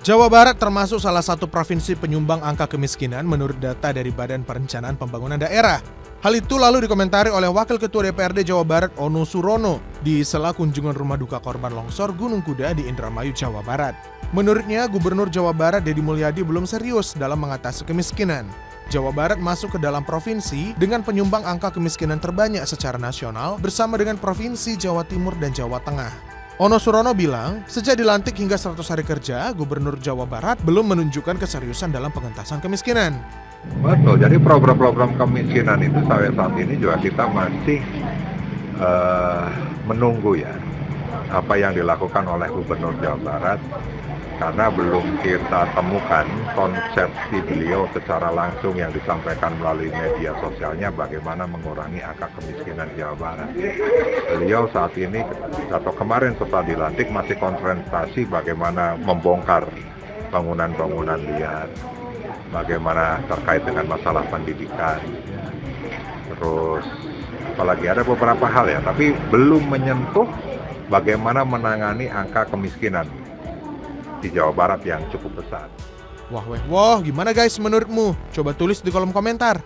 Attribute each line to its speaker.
Speaker 1: Jawa Barat termasuk salah satu provinsi penyumbang angka kemiskinan menurut data dari Badan Perencanaan Pembangunan Daerah. Hal itu lalu dikomentari oleh Wakil Ketua DPRD Jawa Barat Ono Surono di sela kunjungan rumah duka korban longsor Gunung Kuda di Indramayu, Jawa Barat. Menurutnya, Gubernur Jawa Barat Deddy Mulyadi belum serius dalam mengatasi kemiskinan. Jawa Barat masuk ke dalam provinsi dengan penyumbang angka kemiskinan terbanyak secara nasional bersama dengan Provinsi Jawa Timur dan Jawa Tengah. Ono Surono bilang, sejak dilantik hingga 100 hari kerja, Gubernur Jawa Barat belum menunjukkan keseriusan dalam pengentasan kemiskinan.
Speaker 2: Betul, jadi program-program kemiskinan itu sampai saat ini juga kita masih menunggu ya apa yang dilakukan oleh Gubernur Jawa Barat, karena belum kita temukan konsepsi beliau secara langsung yang disampaikan melalui media sosialnya bagaimana mengurangi angka kemiskinan Jawa Barat. Beliau saat ini atau kemarin setelah dilantik masih konfrontasi bagaimana membongkar bangunan-bangunan liar, bagaimana terkait dengan masalah pendidikan, terus apalagi ada beberapa hal ya, tapi belum menyentuh bagaimana menangani angka kemiskinan di Jawa Barat yang cukup besar.
Speaker 1: Wah, gimana guys menurutmu? Coba tulis di kolom komentar.